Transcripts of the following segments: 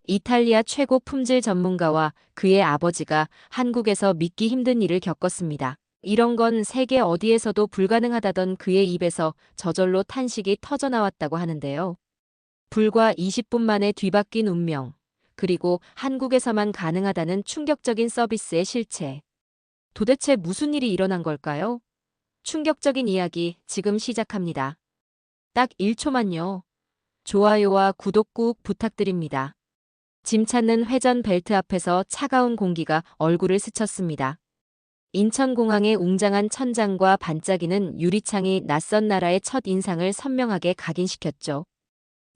이탈리아 최고 품질 전문가와 그의 아버지가 한국에서 믿기 힘든 일을 겪었습니다. 이런 건 세계 어디에서도 불가능하다던 그의 입에서 저절로 탄식이 터져나왔다고 하는데요. 불과 20분 만에 뒤바뀐 운명, 그리고 한국에서만 가능하다는 충격적인 서비스의 실체. 도대체 무슨 일이 일어난 걸까요? 충격적인 이야기 지금 시작합니다. 딱 1초만요. 좋아요와 구독 꾹 부탁드립니다. 짐 찾는 회전 벨트 앞에서 차가운 공기가 얼굴을 스쳤습니다. 인천공항의 웅장한 천장과 반짝이는 유리창이 낯선 나라의 첫 인상을 선명하게 각인시켰죠.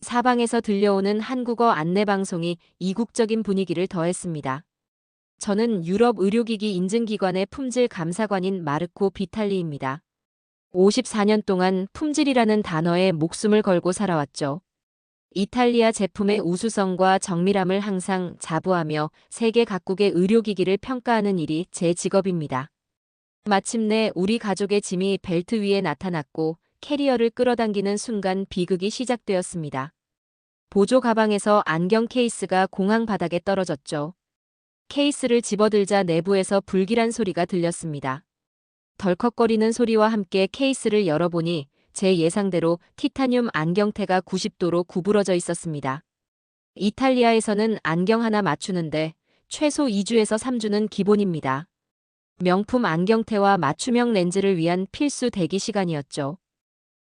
사방에서 들려오는 한국어 안내방송이 이국적인 분위기를 더했습니다. 저는 유럽 의료기기 인증기관의 품질 감사관인 마르코 비탈리입니다. 54년 동안 품질이라는 단어에 목숨을 걸고 살아왔죠. 이탈리아 제품의 우수성과 정밀함을 항상 자부하며 세계 각국의 의료기기를 평가하는 일이 제 직업입니다. 마침내 우리 가족의 짐이 벨트 위에 나타났고 캐리어를 끌어당기는 순간 비극이 시작되었습니다. 보조 가방에서 안경 케이스가 공항 바닥에 떨어졌죠. 케이스를 집어들자 내부에서 불길한 소리가 들렸습니다. 덜컥거리는 소리와 함께 케이스를 열어보니 제 예상대로 티타늄 안경테가 90도로 구부러져 있었습니다. 이탈리아에서는 안경 하나 맞추는데 최소 2주에서 3주는 기본입니다. 명품 안경테와 맞춤형 렌즈를 위한 필수 대기 시간이었죠.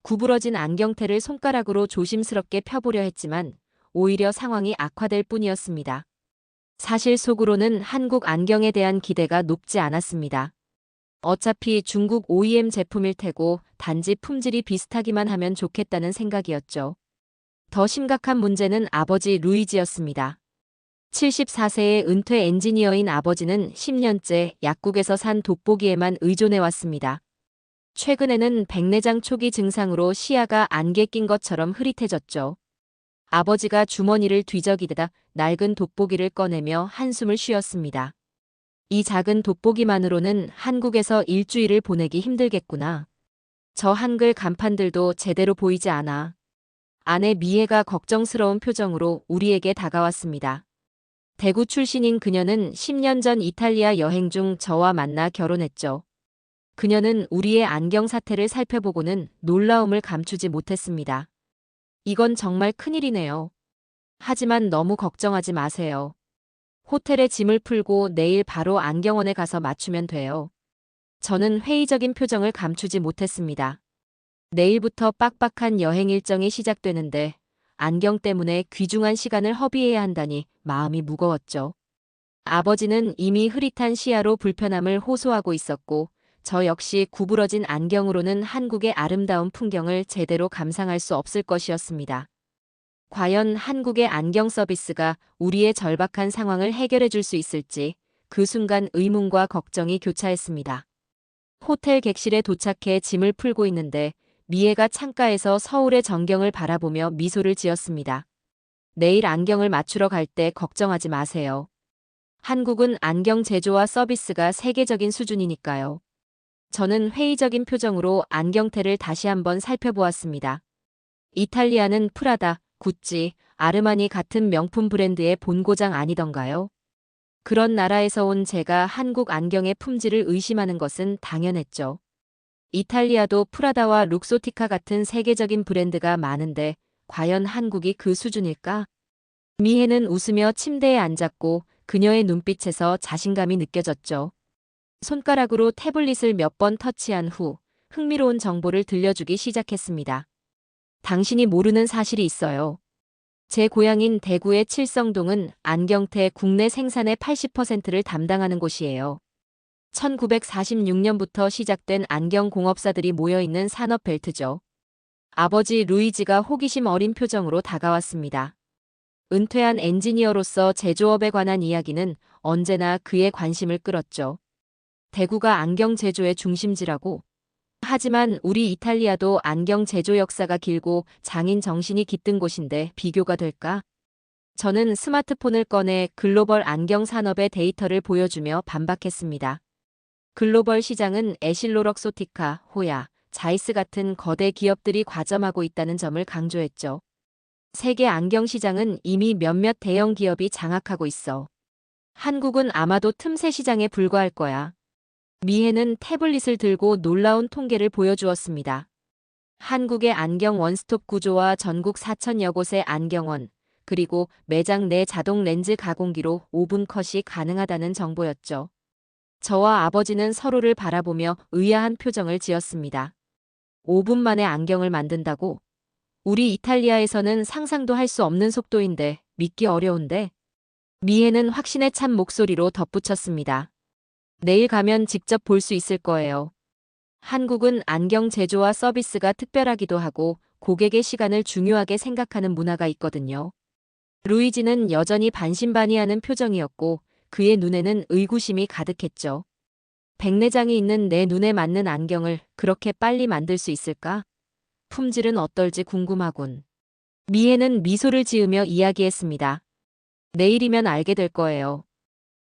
구부러진 안경테를 손가락으로 조심스럽게 펴보려 했지만 오히려 상황이 악화될 뿐이었습니다. 사실 속으로는 한국 안경에 대한 기대가 높지 않았습니다. 어차피 중국 OEM 제품일 테고 단지 품질이 비슷하기만 하면 좋겠다는 생각이었죠. 더 심각한 문제는 아버지 루이지였습니다. 74세의 은퇴 엔지니어인 아버지는 10년째 약국에서 산 돋보기에만 의존해왔습니다. 최근에는 백내장 초기 증상으로 시야가 안개 낀 것처럼 흐릿해졌죠. 아버지가 주머니를 뒤적이다 낡은 돋보기를 꺼내며 한숨을 쉬었습니다. 이 작은 돋보기만으로는 한국에서 일주일을 보내기 힘들겠구나. 저 한글 간판들도 제대로 보이지 않아. 아내 미애가 걱정스러운 표정으로 우리에게 다가왔습니다. 대구 출신인 그녀는 10년 전 이탈리아 여행 중 저와 만나 결혼했죠. 그녀는 우리의 안경 사태를 살펴보고는 놀라움을 감추지 못했습니다. 이건 정말 큰일이네요. 하지만 너무 걱정하지 마세요. 호텔에 짐을 풀고 내일 바로 안경원에 가서 맞추면 돼요. 저는 회의적인 표정을 감추지 못했습니다. 내일부터 빡빡한 여행 일정이 시작되는데 안경 때문에 귀중한 시간을 허비해야 한다니 마음이 무거웠죠. 아버지는 이미 흐릿한 시야로 불편함을 호소하고 있었고 저 역시 구부러진 안경으로는 한국의 아름다운 풍경을 제대로 감상할 수 없을 것이었습니다. 과연 한국의 안경 서비스가 우리의 절박한 상황을 해결해 줄 수 있을지 그 순간 의문과 걱정이 교차했습니다. 호텔 객실에 도착해 짐을 풀고 있는데 미애가 창가에서 서울의 전경을 바라보며 미소를 지었습니다. 내일 안경을 맞추러 갈 때 걱정하지 마세요. 한국은 안경 제조와 서비스가 세계적인 수준이니까요. 저는 회의적인 표정으로 안경테를 다시 한번 살펴보았습니다. 이탈리아는 프라다, 구찌, 아르마니 같은 명품 브랜드의 본고장 아니던가요? 그런 나라에서 온 제가 한국 안경의 품질을 의심하는 것은 당연했죠. 이탈리아도 프라다와 룩소티카 같은 세계적인 브랜드가 많은데 과연 한국이 그 수준일까? 미혜는 웃으며 침대에 앉았고 그녀의 눈빛에서 자신감이 느껴졌죠. 손가락으로 태블릿을 몇 번 터치한 후 흥미로운 정보를 들려주기 시작했습니다. 당신이 모르는 사실이 있어요. 제 고향인 대구의 칠성동은 안경테 국내 생산의 80%를 담당하는 곳이에요. 1946년부터 시작된 안경공업사들이 모여있는 산업벨트죠. 아버지 루이지가 호기심 어린 표정으로 다가왔습니다. 은퇴한 엔지니어로서 제조업에 관한 이야기는 언제나 그의 관심을 끌었죠. 대구가 안경 제조의 중심지라고. 하지만 우리 이탈리아도 안경 제조 역사가 길고 장인 정신이 깃든 곳인데 비교가 될까? 저는 스마트폰을 꺼내 글로벌 안경 산업의 데이터를 보여주며 반박했습니다. 글로벌 시장은 에실로럭소티카, 호야, 자이스 같은 거대 기업들이 과점하고 있다는 점을 강조했죠. 세계 안경 시장은 이미 몇몇 대형 기업이 장악하고 있어. 한국은 아마도 틈새 시장에 불과할 거야. 미해는 태블릿을 들고 놀라운 통계를 보여주었습니다. 한국의 안경 원스톱 구조와 전국 4천여 곳의 안경원, 그리고 매장 내 자동 렌즈 가공기로 5분 컷이 가능하다는 정보였죠. 저와 아버지는 서로를 바라보며 의아한 표정을 지었습니다. 5분 만에 안경을 만든다고? 우리 이탈리아에서는 상상도 할 수 없는 속도인데 믿기 어려운데? 미해는 확신에 찬 목소리로 덧붙였습니다. 내일 가면 직접 볼 수 있을 거예요. 한국은 안경 제조와 서비스가 특별하기도 하고 고객의 시간을 중요하게 생각하는 문화가 있거든요. 루이지는 여전히 반신반의하는 표정이었고 그의 눈에는 의구심이 가득했죠. 백내장이 있는 내 눈에 맞는 안경을 그렇게 빨리 만들 수 있을까? 품질은 어떨지 궁금하군. 미해는 미소를 지으며 이야기했습니다. 내일이면 알게 될 거예요.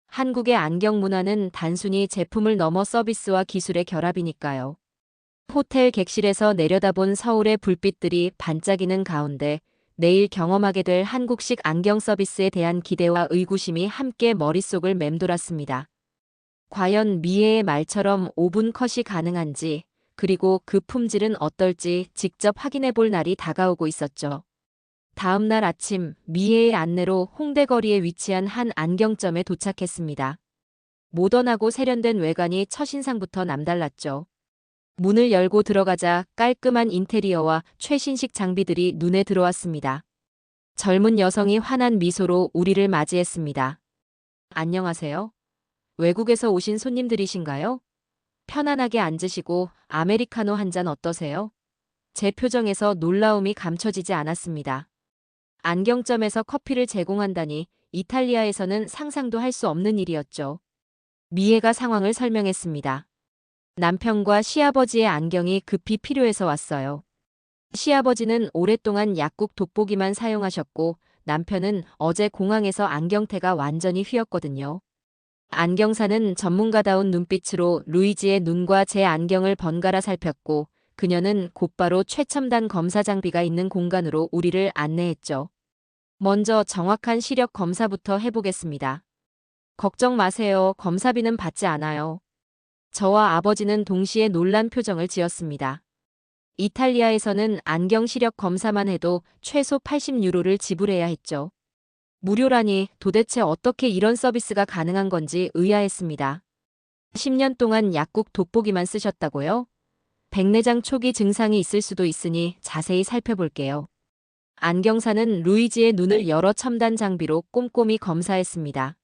한국의 안경 문화는 단순히 제품을 넘어 서비스와 기술의 결합이니까요. 호텔 객실에서 내려다본 서울의 불빛들이 반짝이는 가운데 내일 경험하게 될 한국식 안경 서비스에 대한 기대와 의구심이 함께 머릿속을 맴돌았습니다. 과연 미해의 말처럼 5분 컷이 가능한지, 그리고 그 품질은 어떨지 직접 확인해 볼 날이 다가오고 있었죠. 다음 날 아침 미해의 안내로 홍대 거리에 위치한 한 안경점에 도착했습니다. 모던하고 세련된 외관이 첫인상부터 남달랐죠. 문을 열고 들어가자 깔끔한 인테리어와 최신식 장비들이 눈에 들어왔습니다. 젊은 여성이 환한 미소로 우리를 맞이했습니다. 안녕하세요. 외국에서 오신 손님들이신가요? 편안하게 앉으시고 아메리카노 한 잔 어떠세요? 제 표정에서 놀라움이 감춰지지 않았습니다. 안경점에서 커피를 제공한다니 이탈리아에서는 상상도 할 수 없는 일이었죠. 미해가 상황을 설명했습니다. 남편과 시아버지의 안경이 급히 필요해서 왔어요. 시아버지는 오랫동안 약국 돋보기만 사용하셨고 남편은 어제 공항에서 안경테가 완전히 휘었거든요. 안경사는 전문가다운 눈빛으로 루이지의 눈과 제 안경을 번갈아 살폈고 그녀는 곧바로 최첨단 검사 장비가 있는 공간으로 우리를 안내했죠. 먼저 정확한 시력 검사부터 해보겠습니다. 걱정 마세요. 검사비는 받지 않아요. 저와 아버지는 동시에 놀란 표정을 지었습니다. 이탈리아에서는 안경 시력 검사만 해도 최소 80유로를 지불해야 했죠. 무료라니 도대체 어떻게 이런 서비스가 가능한 건지 의아했습니다. 10년 동안 약국 돋보기만 쓰셨다고요? 백내장 초기 증상이 있을 수도 있으니 자세히 살펴볼게요. 안경사는 루이지의 눈을 여러 첨단 장비로 꼼꼼히 검사했습니다.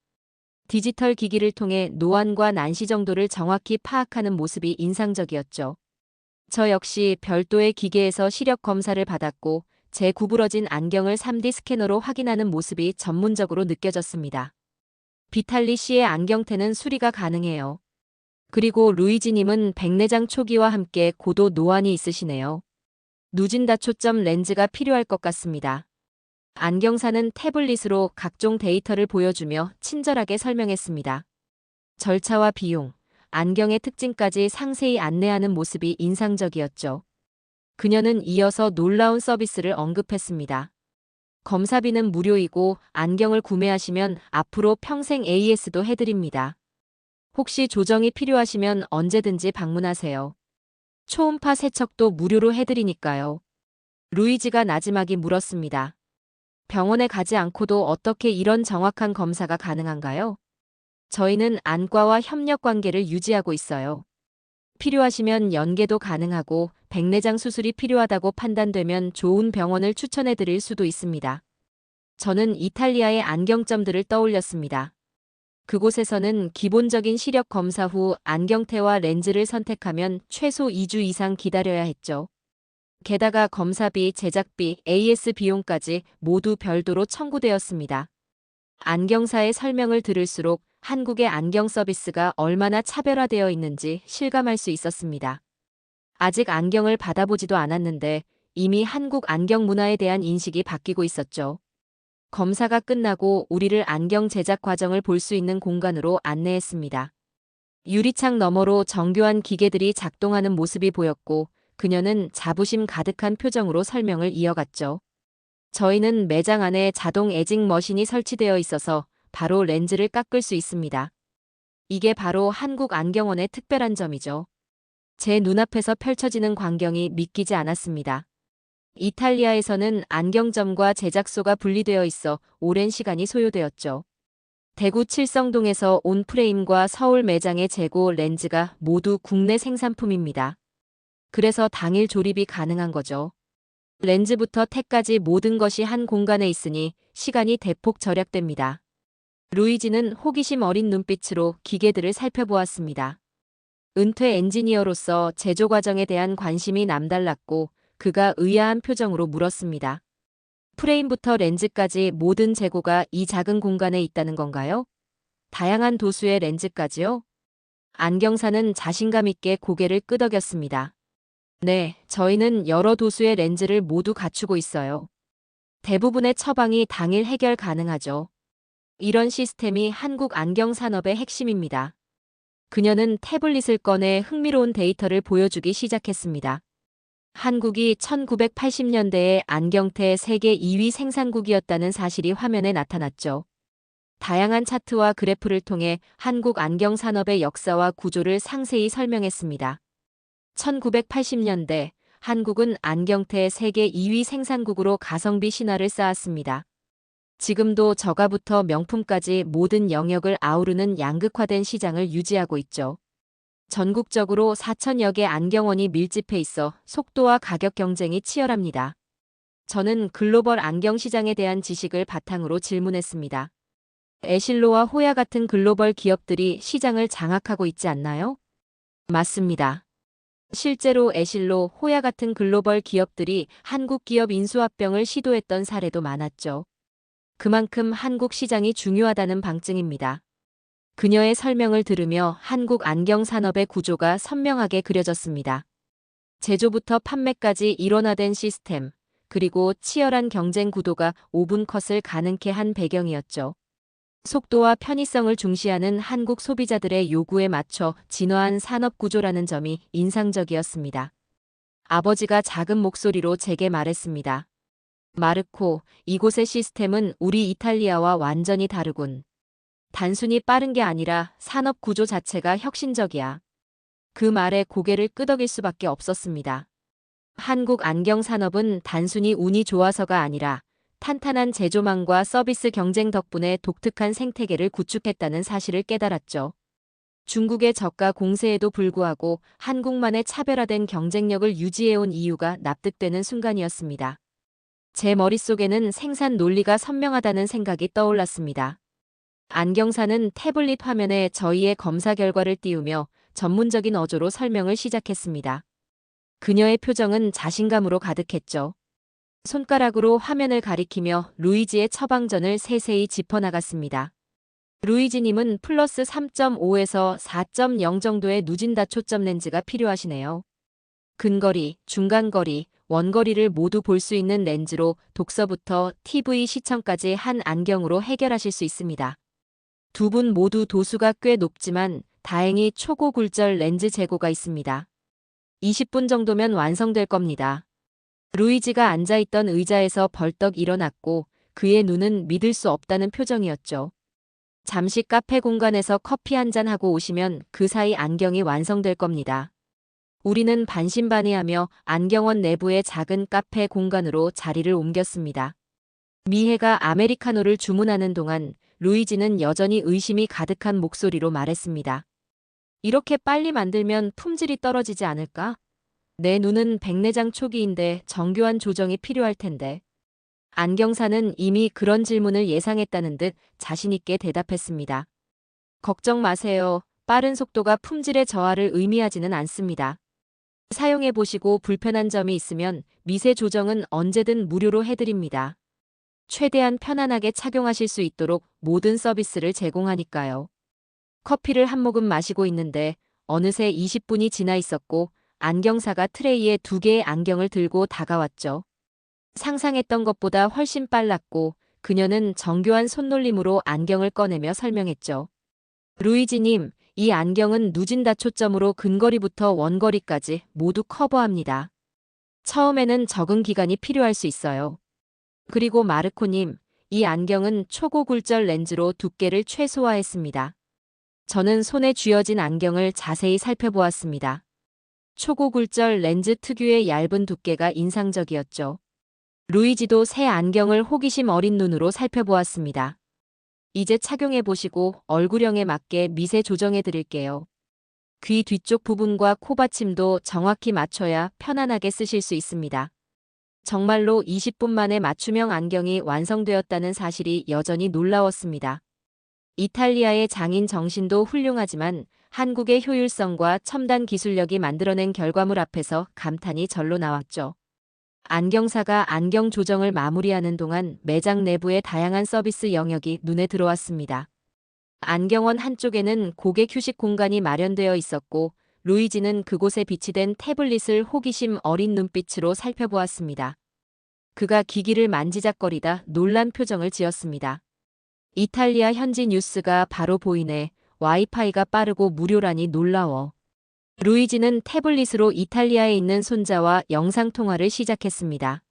디지털 기기를 통해 노안과 난시 정도를 정확히 파악하는 모습이 인상적이었죠. 저 역시 별도의 기계에서 시력 검사를 받았고 제 구부러진 안경을 3D 스캐너로 확인하는 모습이 전문적으로 느껴졌습니다. 비탈리 씨의 안경테는 수리가 가능해요. 그리고 루이지님은 백내장 초기와 함께 고도 노안이 있으시네요. 누진다 초점 렌즈가 필요할 것 같습니다. 안경사는 태블릿으로 각종 데이터를 보여주며 친절하게 설명했습니다. 절차와 비용, 안경의 특징까지 상세히 안내하는 모습이 인상적이었죠. 그녀는 이어서 놀라운 서비스를 언급했습니다. 검사비는 무료이고 안경을 구매하시면 앞으로 평생 AS도 해드립니다. 혹시 조정이 필요하시면 언제든지 방문하세요. 초음파 세척도 무료로 해드리니까요. 루이지가 나지막이 물었습니다. 병원에 가지 않고도 어떻게 이런 정확한 검사가 가능한가요? 저희는 안과와 협력 관계를 유지하고 있어요. 필요하시면 연계도 가능하고 백내장 수술이 필요하다고 판단되면 좋은 병원을 추천해 드릴 수도 있습니다. 저는 이탈리아의 안경점들을 떠올렸습니다. 그곳에서는 기본적인 시력 검사 후 안경테와 렌즈를 선택하면 최소 2주 이상 기다려야 했죠. 게다가 검사비, 제작비, AS 비용까지 모두 별도로 청구되었습니다. 안경사의 설명을 들을수록 한국의 안경 서비스가 얼마나 차별화되어 있는지 실감할 수 있었습니다. 아직 안경을 받아보지도 않았는데 이미 한국 안경 문화에 대한 인식이 바뀌고 있었죠. 검사가 끝나고 우리를 안경 제작 과정을 볼 수 있는 공간으로 안내했습니다. 유리창 너머로 정교한 기계들이 작동하는 모습이 보였고 그녀는 자부심 가득한 표정으로 설명을 이어갔죠. 저희는 매장 안에 자동 에징 머신이 설치되어 있어서 바로 렌즈를 깎을 수 있습니다. 이게 바로 한국안경원의 특별한 점이죠. 제 눈앞에서 펼쳐지는 광경이 믿기지 않았습니다. 이탈리아에서는 안경점과 제작소가 분리되어 있어 오랜 시간이 소요되었죠. 대구 칠성동에서 온 프레임과 서울 매장의 재고 렌즈가 모두 국내 생산품입니다. 그래서 당일 조립이 가능한 거죠. 렌즈부터 택까지 모든 것이 한 공간에 있으니 시간이 대폭 절약됩니다. 루이지는 호기심 어린 눈빛으로 기계들을 살펴보았습니다. 은퇴 엔지니어로서 제조 과정에 대한 관심이 남달랐고 그가 의아한 표정으로 물었습니다. 프레임부터 렌즈까지 모든 재고가 이 작은 공간에 있다는 건가요? 다양한 도수의 렌즈까지요? 안경사는 자신감 있게 고개를 끄덕였습니다. 네, 저희는 여러 도수의 렌즈를 모두 갖추고 있어요. 대부분의 처방이 당일 해결 가능하죠. 이런 시스템이 한국 안경 산업의 핵심입니다. 그녀는 태블릿을 꺼내 흥미로운 데이터를 보여주기 시작했습니다. 한국이 1980년대에 안경테 세계 2위 생산국이었다는 사실이 화면에 나타났죠. 다양한 차트와 그래프를 통해 한국 안경 산업의 역사와 구조를 상세히 설명했습니다. 1980년대 한국은 안경테 세계 2위 생산국으로 가성비 신화를 쌓았습니다. 지금도 저가부터 명품까지 모든 영역을 아우르는 양극화된 시장을 유지하고 있죠. 전국적으로 4천여 개 안경원이 밀집해 있어 속도와 가격 경쟁이 치열합니다. 저는 글로벌 안경 시장에 대한 지식을 바탕으로 질문했습니다. 에실로와 호야 같은 글로벌 기업들이 시장을 장악하고 있지 않나요? 맞습니다. 실제로 에실로, 호야 같은 글로벌 기업들이 한국 기업 인수합병을 시도했던 사례도 많았죠. 그만큼 한국 시장이 중요하다는 방증입니다. 그녀의 설명을 들으며 한국 안경 산업의 구조가 선명하게 그려졌습니다. 제조부터 판매까지 일원화된 시스템, 그리고 치열한 경쟁 구도가 5분 컷을 가능케 한 배경이었죠. 속도와 편의성을 중시하는 한국 소비자들의 요구에 맞춰 진화한 산업 구조라는 점이 인상적이었습니다. 아버지가 작은 목소리로 제게 말했습니다. 마르코, 이곳의 시스템은 우리 이탈리아와 완전히 다르군. 단순히 빠른 게 아니라 산업 구조 자체가 혁신적이야. 그 말에 고개를 끄덕일 수밖에 없었습니다. 한국 안경 산업은 단순히 운이 좋아서가 아니라 탄탄한 제조망과 서비스 경쟁 덕분에 독특한 생태계를 구축했다는 사실을 깨달았죠. 중국의 저가 공세에도 불구하고 한국만의 차별화된 경쟁력을 유지해온 이유가 납득되는 순간이었습니다. 제 머릿속에는 생산 논리가 선명하다는 생각이 떠올랐습니다. 안경사는 태블릿 화면에 저희의 검사 결과를 띄우며 전문적인 어조로 설명을 시작했습니다. 그녀의 표정은 자신감으로 가득했죠. 손가락으로 화면을 가리키며 루이지의 처방전을 세세히 짚어나갔습니다. 루이지님은 플러스 3.5에서 4.0 정도의 누진다 초점 렌즈가 필요하시네요. 근거리, 중간거리, 원거리를 모두 볼 수 있는 렌즈로 독서부터 TV 시청까지 한 안경으로 해결하실 수 있습니다. 두 분 모두 도수가 꽤 높지만 다행히 초고굴절 렌즈 재고가 있습니다. 20분 정도면 완성될 겁니다. 루이지가 앉아있던 의자에서 벌떡 일어났고 그의 눈은 믿을 수 없다는 표정이었죠. 잠시 카페 공간에서 커피 한잔 하고 오시면 그 사이 안경이 완성될 겁니다. 우리는 반신반의하며 안경원 내부의 작은 카페 공간으로 자리를 옮겼습니다. 미혜가 아메리카노를 주문하는 동안 루이지는 여전히 의심이 가득한 목소리로 말했습니다. 이렇게 빨리 만들면 품질이 떨어지지 않을까? 내 눈은 백내장 초기인데 정교한 조정이 필요할 텐데. 안경사는 이미 그런 질문을 예상했다는 듯 자신있게 대답했습니다. 걱정 마세요. 빠른 속도가 품질의 저하를 의미하지는 않습니다. 사용해보시고 불편한 점이 있으면 미세 조정은 언제든 무료로 해드립니다. 최대한 편안하게 착용하실 수 있도록 모든 서비스를 제공하니까요. 커피를 한 모금 마시고 있는데 어느새 20분이 지나 있었고 안경사가 트레이에 2개의 안경을 들고 다가왔죠. 상상했던 것보다 훨씬 빨랐고 그녀는 정교한 손놀림으로 안경을 꺼내며 설명했죠. 루이지님, 이 안경은 누진다 초점으로 근거리부터 원거리까지 모두 커버합니다. 처음에는 적응 기간이 필요할 수 있어요. 그리고 마르코님, 이 안경은 초고굴절 렌즈로 두께를 최소화했습니다. 저는 손에 쥐어진 안경을 자세히 살펴보았습니다. 초고굴절 렌즈 특유의 얇은 두께가 인상적이었죠. 루이지도 새 안경을 호기심 어린 눈으로 살펴보았습니다. 이제 착용해 보시고 얼굴형에 맞게 미세 조정해 드릴게요. 귀 뒤쪽 부분과 코 받침도 정확히 맞춰야 편안하게 쓰실 수 있습니다. 정말로 20분 만에 맞춤형 안경이 완성되었다는 사실이 여전히 놀라웠습니다. 이탈리아의 장인 정신도 훌륭하지만 한국의 효율성과 첨단 기술력이 만들어낸 결과물 앞에서 감탄이 절로 나왔죠. 안경사가 안경 조정을 마무리하는 동안 매장 내부의 다양한 서비스 영역이 눈에 들어왔습니다. 안경원 한쪽에는 고객 휴식 공간이 마련되어 있었고 루이지는 그곳에 비치된 태블릿을 호기심 어린 눈빛으로 살펴보았습니다. 그가 기기를 만지작거리다 놀란 표정을 지었습니다. 이탈리아 현지 뉴스가 바로 보이네. 와이파이가 빠르고 무료라니 놀라워. 루이지는 태블릿으로 이탈리아에 있는 손자와 영상통화를 시작했습니다.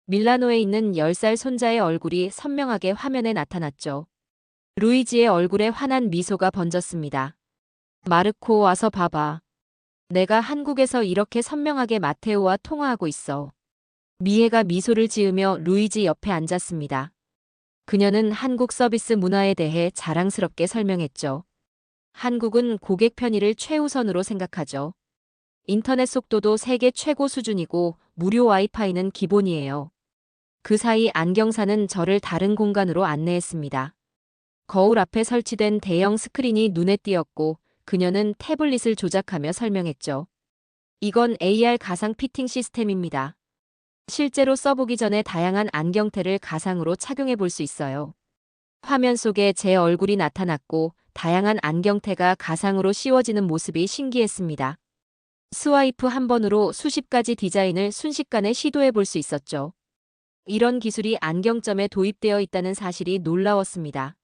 밀라노에 있는 10살 손자의 얼굴이 선명하게 화면에 나타났죠. 루이지의 얼굴에 환한 미소가 번졌습니다. 마르코 와서 봐봐. 내가 한국에서 이렇게 선명하게 마테오와 통화하고 있어. 미에가 미소를 지으며 루이지 옆에 앉았습니다. 그녀는 한국 서비스 문화에 대해 자랑스럽게 설명했죠. 한국은 고객 편의를 최우선으로 생각하죠. 인터넷 속도도 세계 최고 수준이고 무료 와이파이는 기본이에요. 그 사이 안경사는 저를 다른 공간으로 안내했습니다. 거울 앞에 설치된 대형 스크린이 눈에 띄었고 그녀는 태블릿을 조작하며 설명했죠. 이건 AR 가상 피팅 시스템입니다. 실제로 써보기 전에 다양한 안경테를 가상으로 착용해 볼 수 있어요. 화면 속에 제 얼굴이 나타났고 다양한 안경테가 가상으로 씌워지는 모습이 신기했습니다. 스와이프 한 번으로 수십 가지 디자인을 순식간에 시도해 볼 수 있었죠. 이런 기술이 안경점에 도입되어 있다는 사실이 놀라웠습니다.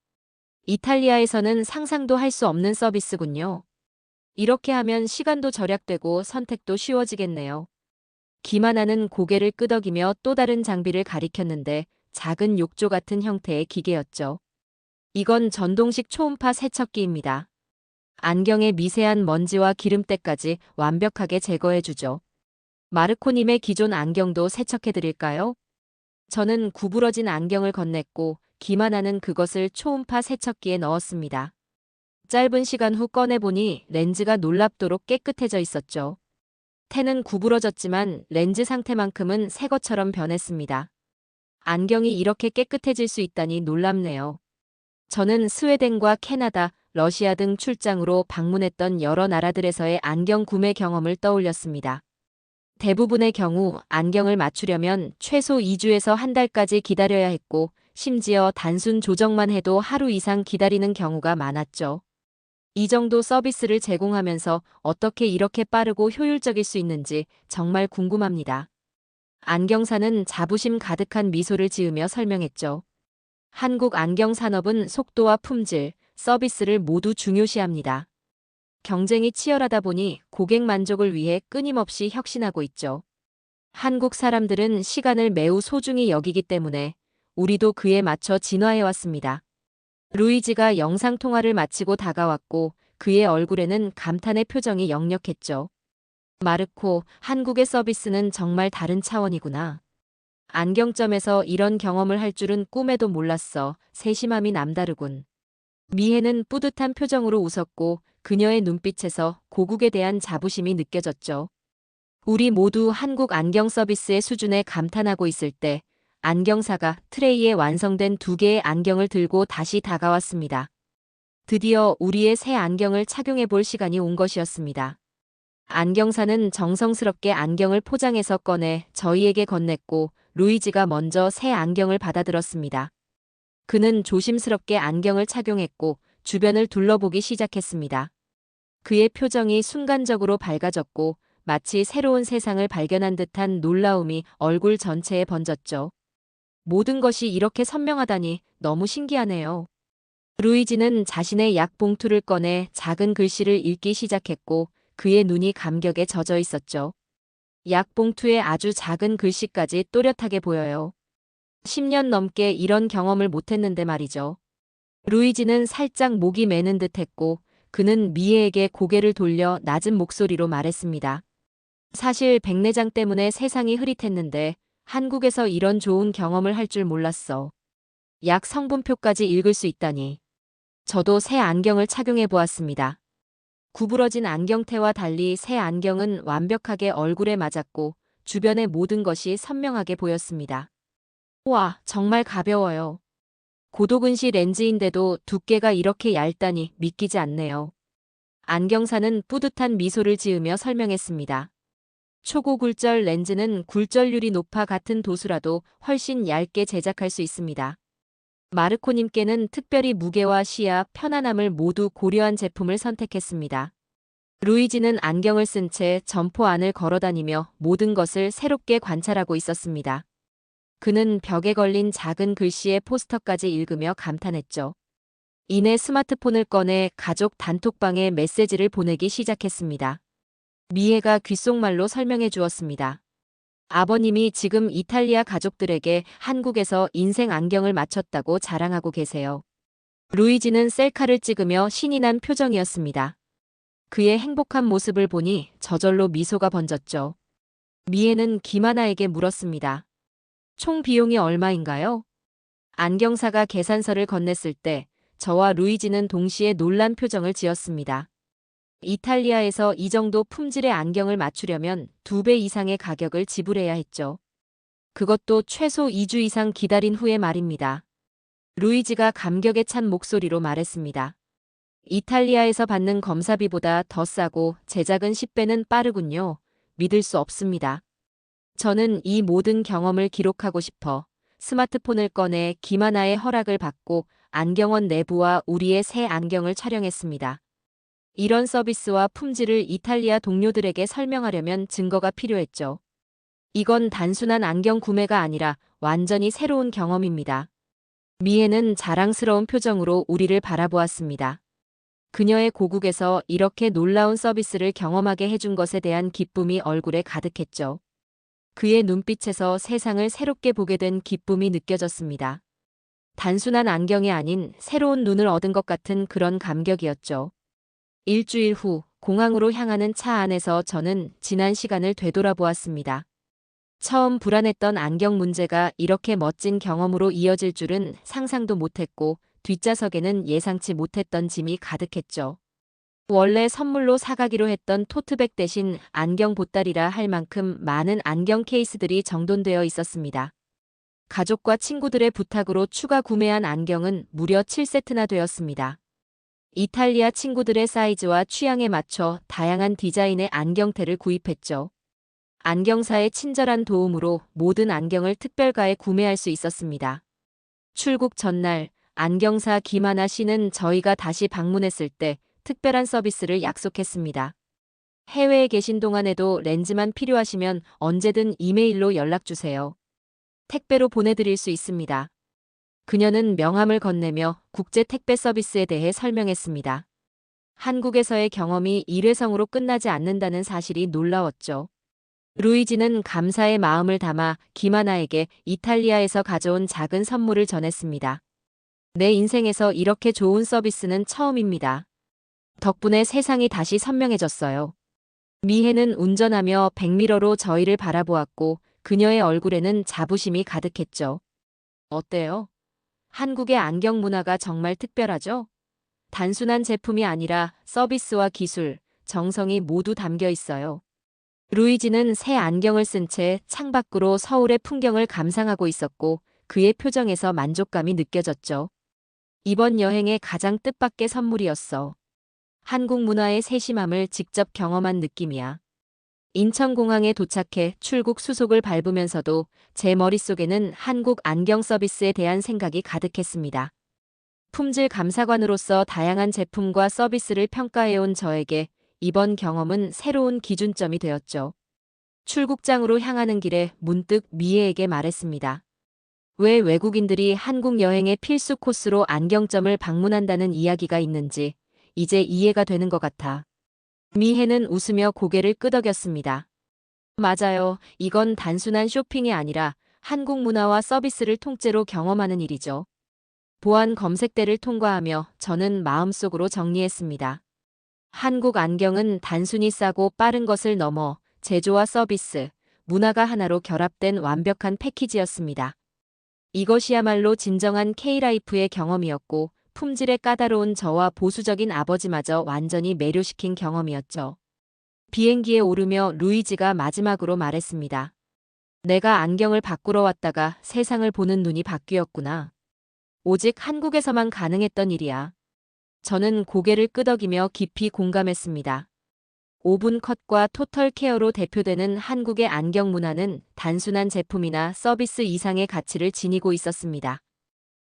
이탈리아에서는 상상도 할 수 없는 서비스군요. 이렇게 하면 시간도 절약되고 선택도 쉬워지겠네요. 김하나는 고개를 끄덕이며 또 다른 장비를 가리켰는데 작은 욕조 같은 형태의 기계였죠. 이건 전동식 초음파 세척기입니다. 안경의 미세한 먼지와 기름때까지 완벽하게 제거해주죠. 마르코님의 기존 안경도 세척해드릴까요? 저는 구부러진 안경을 건넸고 김하나는 그것을 초음파 세척기에 넣었습니다. 짧은 시간 후 꺼내보니 렌즈가 놀랍도록 깨끗해져 있었죠. 테는 구부러졌지만 렌즈 상태만큼은 새 것처럼 변했습니다. 안경이 이렇게 깨끗해질 수 있다니 놀랍네요. 저는 스웨덴과 캐나다, 러시아 등 출장으로 방문했던 여러 나라들에서의 안경 구매 경험을 떠올렸습니다. 대부분의 경우 안경을 맞추려면 최소 2주에서 한 달까지 기다려야 했고 심지어 단순 조정만 해도 하루 이상 기다리는 경우가 많았죠. 이 정도 서비스를 제공하면서 어떻게 이렇게 빠르고 효율적일 수 있는지 정말 궁금합니다. 안경사는 자부심 가득한 미소를 지으며 설명했죠. 한국 안경 산업은 속도와 품질, 서비스를 모두 중요시합니다. 경쟁이 치열하다 보니 고객 만족을 위해 끊임없이 혁신하고 있죠. 한국 사람들은 시간을 매우 소중히 여기기 때문에 우리도 그에 맞춰 진화해왔습니다. 루이지가 영상통화를 마치고 다가왔고 그의 얼굴에는 감탄의 표정이 역력했죠. 마르코, 한국의 서비스는 정말 다른 차원이구나. 안경점에서 이런 경험을 할 줄은 꿈에도 몰랐어. 세심함이 남다르군. 미혜는 뿌듯한 표정으로 웃었고 그녀의 눈빛에서 고국에 대한 자부심이 느껴졌죠. 우리 모두 한국 안경 서비스의 수준에 감탄하고 있을 때 안경사가 트레이에 완성된 2개의 안경을 들고 다시 다가왔습니다. 드디어 우리의 새 안경을 착용해 볼 시간이 온 것이었습니다. 안경사는 정성스럽게 안경을 포장해서 꺼내 저희에게 건넸고 루이지가 먼저 새 안경을 받아들었습니다. 그는 조심스럽게 안경을 착용했고 주변을 둘러보기 시작했습니다. 그의 표정이 순간적으로 밝아졌고 마치 새로운 세상을 발견한 듯한 놀라움이 얼굴 전체에 번졌죠. 모든 것이 이렇게 선명하다니 너무 신기하네요. 루이지는 자신의 약 봉투를 꺼내 작은 글씨를 읽기 시작했고 그의 눈이 감격에 젖어 있었죠. 약 봉투에 아주 작은 글씨까지 또렷하게 보여요. 10년 넘게 이런 경험을 못했는데 말이죠. 루이지는 살짝 목이 메는 듯했고 그는 미애에게 고개를 돌려 낮은 목소리로 말했습니다. 사실 백내장 때문에 세상이 흐릿했는데 한국에서 이런 좋은 경험을 할 줄 몰랐어. 약 성분표까지 읽을 수 있다니. 저도 새 안경을 착용해 보았습니다. 구부러진 안경테와 달리 새 안경은 완벽하게 얼굴에 맞았고 주변의 모든 것이 선명하게 보였습니다. 와, 정말 가벼워요. 고도근시 렌즈인데도 두께가 이렇게 얇다니 믿기지 않네요. 안경사는 뿌듯한 미소를 지으며 설명했습니다. 초고굴절 렌즈는 굴절률이 높아 같은 도수라도 훨씬 얇게 제작할 수 있습니다. 마르코님께는 특별히 무게와 시야, 편안함을 모두 고려한 제품을 선택했습니다. 루이지는 안경을 쓴 채 점포 안을 걸어다니며 모든 것을 새롭게 관찰하고 있었습니다. 그는 벽에 걸린 작은 글씨의 포스터까지 읽으며 감탄했죠. 이내 스마트폰을 꺼내 가족 단톡방에 메시지를 보내기 시작했습니다. 미애가 귓속말로 설명해 주었습니다. 아버님이 지금 이탈리아 가족들에게 한국에서 인생 안경을 맞췄다고 자랑하고 계세요. 루이지는 셀카를 찍으며 신이 난 표정이었습니다. 그의 행복한 모습을 보니 저절로 미소가 번졌죠. 미애는 김하나에게 물었습니다. 총 비용이 얼마인가요? 안경사가 계산서를 건넸을 때 저와 루이지는 동시에 놀란 표정을 지었습니다. 이탈리아에서 이 정도 품질의 안경을 맞추려면 2배 이상의 가격을 지불해야 했죠. 그것도 최소 2주 이상 기다린 후의 말입니다. 루이지가 감격에 찬 목소리로 말했습니다. 이탈리아에서 받는 검사비보다 더 싸고 제작은 10배는 빠르군요. 믿을 수 없습니다. 저는 이 모든 경험을 기록하고 싶어 스마트폰을 꺼내 김하나의 허락을 받고 안경원 내부와 우리의 새 안경을 촬영했습니다. 이런 서비스와 품질을 이탈리아 동료들에게 설명하려면 증거가 필요했죠. 이건 단순한 안경 구매가 아니라 완전히 새로운 경험입니다. 미애는 자랑스러운 표정으로 우리를 바라보았습니다. 그녀의 고국에서 이렇게 놀라운 서비스를 경험하게 해준 것에 대한 기쁨이 얼굴에 가득했죠. 그의 눈빛에서 세상을 새롭게 보게 된 기쁨이 느껴졌습니다. 단순한 안경이 아닌 새로운 눈을 얻은 것 같은 그런 감격이었죠. 일주일 후 공항으로 향하는 차 안에서 저는 지난 시간을 되돌아보았습니다. 처음 불안했던 안경 문제가 이렇게 멋진 경험으로 이어질 줄은 상상도 못했고 뒷좌석에는 예상치 못했던 짐이 가득했죠. 원래 선물로 사가기로 했던 토트백 대신 안경 보따리라 할 만큼 많은 안경 케이스들이 정돈되어 있었습니다. 가족과 친구들의 부탁으로 추가 구매한 안경은 무려 7세트나 되었습니다. 이탈리아 친구들의 사이즈와 취향에 맞춰 다양한 디자인의 안경테를 구입했죠. 안경사의 친절한 도움으로 모든 안경을 특별가에 구매할 수 있었습니다. 출국 전날 안경사 김하나 씨는 저희가 다시 방문했을 때 특별한 서비스를 약속했습니다. 해외에 계신 동안에도 렌즈만 필요하시면 언제든 이메일로 연락주세요. 택배로 보내드릴 수 있습니다. 그녀는 명함을 건네며 국제 택배 서비스에 대해 설명했습니다. 한국에서의 경험이 일회성으로 끝나지 않는다는 사실이 놀라웠죠. 루이지는 감사의 마음을 담아 김하나에게 이탈리아에서 가져온 작은 선물을 전했습니다. 내 인생에서 이렇게 좋은 서비스는 처음입니다. 덕분에 세상이 다시 선명해졌어요. 미혜는 운전하며 백미러로 저희를 바라보았고 그녀의 얼굴에는 자부심이 가득했죠. 어때요? 한국의 안경 문화가 정말 특별하죠? 단순한 제품이 아니라 서비스와 기술, 정성이 모두 담겨 있어요. 루이지는 새 안경을 쓴 채 창밖으로 서울의 풍경을 감상하고 있었고 그의 표정에서 만족감이 느껴졌죠. 이번 여행의 가장 뜻밖의 선물이었어. 한국 문화의 세심함을 직접 경험한 느낌이야. 인천공항에 도착해 출국 수속을 밟으면서도 제 머릿속에는 한국 안경 서비스에 대한 생각이 가득했습니다. 품질 감사관으로서 다양한 제품과 서비스를 평가해온 저에게 이번 경험은 새로운 기준점이 되었죠. 출국장으로 향하는 길에 문득 미애에게 말했습니다. 왜 외국인들이 한국 여행의 필수 코스로 안경점을 방문한다는 이야기가 있는지 이제 이해가 되는 것 같아. 미혜는 웃으며 고개를 끄덕였습니다. 맞아요. 이건 단순한 쇼핑이 아니라 한국 문화와 서비스를 통째로 경험하는 일이죠. 보안 검색대를 통과하며 저는 마음속으로 정리했습니다. 한국 안경은 단순히 싸고 빠른 것을 넘어 제조와 서비스, 문화가 하나로 결합된 완벽한 패키지였습니다. 이것이야말로 진정한 K라이프의 경험이었고 품질의 까다로운 저와 보수적인 아버지마저 완전히 매료시킨 경험이었죠. 비행기에 오르며 루이지가 마지막으로 말했습니다. 내가 안경을 바꾸러 왔다가 세상을 보는 눈이 바뀌었구나. 오직 한국에서만 가능했던 일이야. 저는 고개를 끄덕이며 깊이 공감했습니다. 오븐 컷과 토털 케어로 대표되는 한국의 안경 문화는 단순한 제품이나 서비스 이상의 가치를 지니고 있었습니다.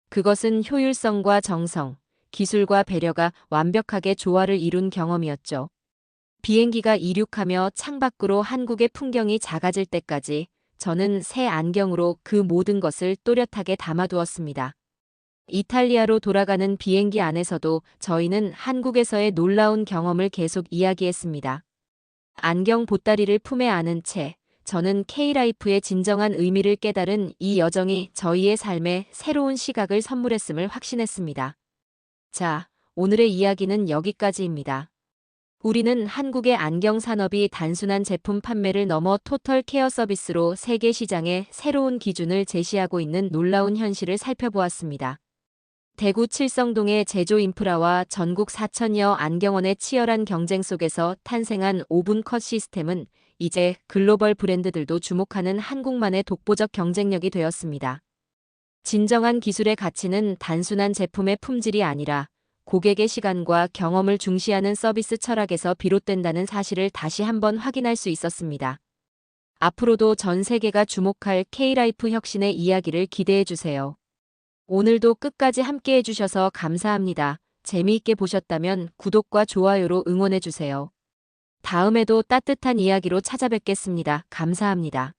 그것은 효율성과 정성, 기술과 배려가 완벽하게 조화를 이룬 경험이었죠. 비행기가 이륙하며 창밖으로 한국의 풍경이 작아질 때까지 저는 새 안경으로 그 모든 것을 또렷하게 담아두었습니다. 이탈리아로 돌아가는 비행기 안에서도 저희는 한국에서의 놀라운 경험을 계속 이야기했습니다. 안경 보따리를 품에 안은 채 저는 K라이프의 진정한 의미를 깨달은 이 여정이 저희의 삶에 새로운 시각을 선물했음을 확신했습니다. 자, 오늘의 이야기는 여기까지입니다. 우리는 한국의 안경 산업이 단순한 제품 판매를 넘어 토털 케어 서비스로 세계 시장에 새로운 기준을 제시하고 있는 놀라운 현실을 살펴보았습니다. 대구 칠성동의 제조 인프라와 전국 4천여 안경원의 치열한 경쟁 속에서 탄생한 오븐 컷 시스템은 이제 글로벌 브랜드들도 주목하는 한국만의 독보적 경쟁력이 되었습니다. 진정한 기술의 가치는 단순한 제품의 품질이 아니라 고객의 시간과 경험을 중시하는 서비스 철학에서 비롯된다는 사실을 다시 한번 확인할 수 있었습니다. 앞으로도 전 세계가 주목할 K라이프 혁신의 이야기를 기대해 주세요. 오늘도 끝까지 함께 해주셔서 감사합니다. 재미있게 보셨다면 구독과 좋아요로 응원해주세요. 다음에도 따뜻한 이야기로 찾아뵙겠습니다. 감사합니다.